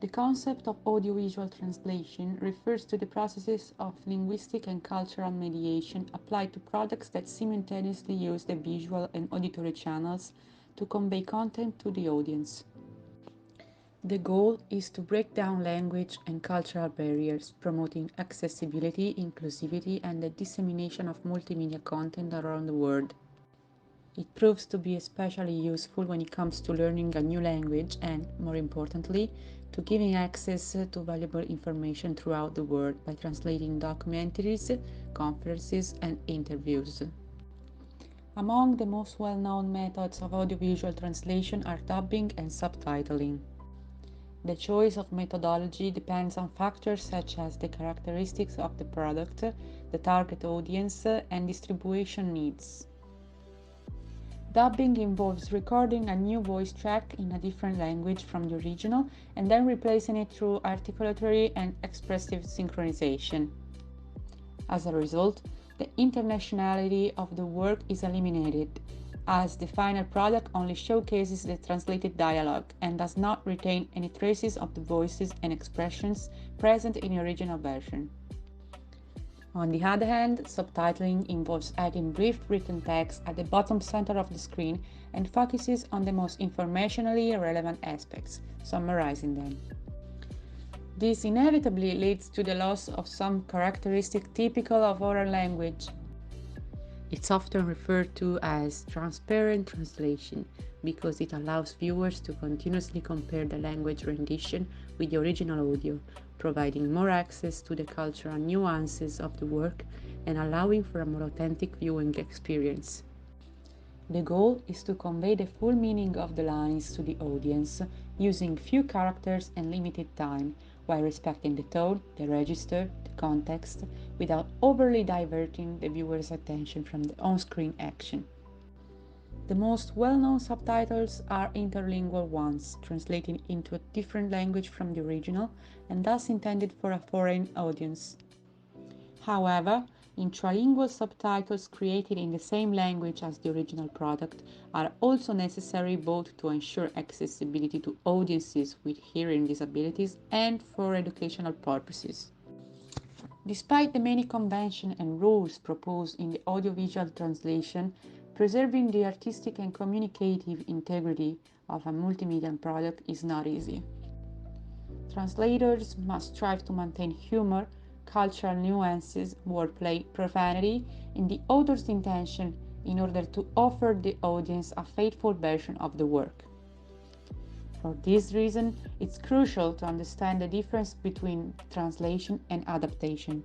The concept of audiovisual translation refers to the processes of linguistic and cultural mediation applied to products that simultaneously use the visual and auditory channels to convey content to the audience. The goal is to break down language and cultural barriers, promoting accessibility, inclusivity, and the dissemination of multimedia content around the world. It proves to be especially useful when it comes to learning a new language and, more importantly, to giving access to valuable information throughout the world by translating documentaries, conferences, and interviews. Among the most well-known methods of audiovisual translation are dubbing and subtitling. The choice of methodology depends on factors such as the characteristics of the product, the target audience, and distribution needs. Dubbing involves recording a new voice track in a different language from the original and then replacing it through articulatory and expressive synchronization. As a result, the internationality of the work is eliminated, as the final product only showcases the translated dialogue and does not retain any traces of the voices and expressions present in the original version. On the other hand, subtitling involves adding brief written text at the bottom center of the screen and focuses on the most informationally relevant aspects, summarizing them. This inevitably leads to the loss of some characteristic typical of oral language. It's often referred to as transparent translation because it allows viewers to continuously compare the language rendition with the original audio, providing more access to the cultural nuances of the work and allowing for a more authentic viewing experience. The goal is to convey the full meaning of the lines to the audience using few characters and limited time, while respecting the tone, the register, the context, without overly diverting the viewer's attention from the on-screen action. The most well-known subtitles are interlingual ones, translated into a different language from the original and thus intended for a foreign audience. However, intralingual subtitles created in the same language as the original product are also necessary both to ensure accessibility to audiences with hearing disabilities and for educational purposes. Despite the many conventions and rules proposed in the audiovisual translation, preserving the artistic and communicative integrity of a multimedia product is not easy. Translators must strive to maintain humor, cultural nuances, wordplay, profanity, and the author's intention in order to offer the audience a faithful version of the work. For this reason, it's crucial to understand the difference between translation and adaptation.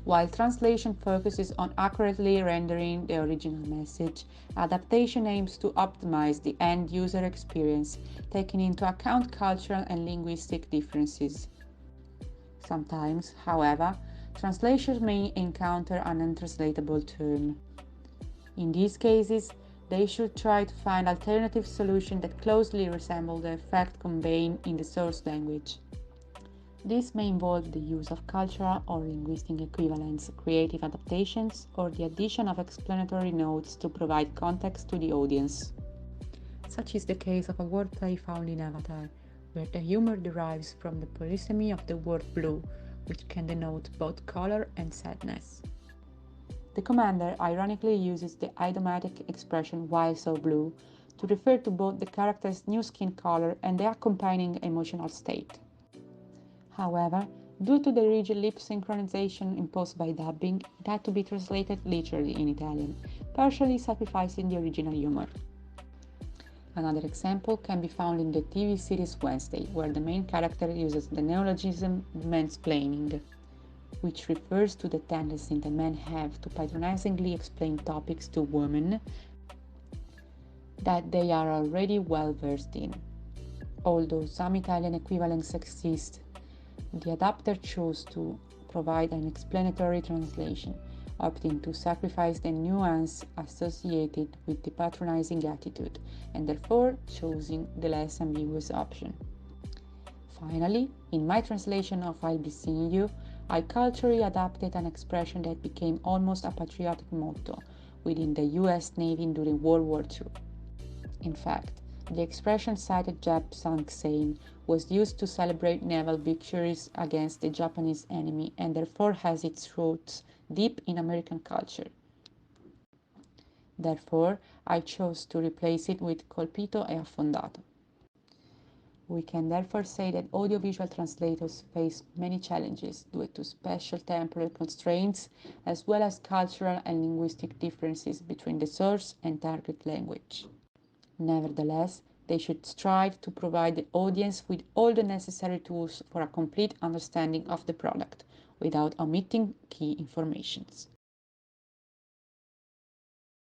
While translation focuses on accurately rendering the original message, adaptation aims to optimize the end-user experience, taking into account cultural and linguistic differences. Sometimes, however, translators may encounter an untranslatable term. In these cases, they should try to find alternative solutions that closely resemble the effect conveyed in the source language. This may involve the use of cultural or linguistic equivalents, creative adaptations, or the addition of explanatory notes to provide context to the audience. Such is the case of a wordplay found in Avatar, where the humor derives from the polysemy of the word blue, which can denote both color and sadness. The commander ironically uses the idiomatic expression "why so blue" to refer to both the character's new skin color and the accompanying emotional state. However, due to the rigid lip synchronization imposed by dubbing, it had to be translated literally in Italian, partially sacrificing the original humor. Another example can be found in the TV series Wednesday, where the main character uses the neologism mansplaining, which refers to the tendency that men have to patronizingly explain topics to women that they are already well versed in. Although some Italian equivalents exist, the adapter chose to provide an explanatory translation, opting to sacrifice the nuance associated with the patronizing attitude, and therefore choosing the less ambiguous option. Finally, in my translation of "I'll Be Seeing You", I culturally adapted an expression that became almost a patriotic motto within the US Navy during World War II. In fact, The expression cited Jap Sang saying was used to celebrate naval victories against the Japanese enemy and therefore has its roots deep in American culture. Therefore, I chose to replace it with colpito e affondato. We can therefore say that audiovisual translators face many challenges due to special temporal constraints as well as cultural and linguistic differences between the source and target language. Nevertheless, they should strive to provide the audience with all the necessary tools for a complete understanding of the product without omitting key informations.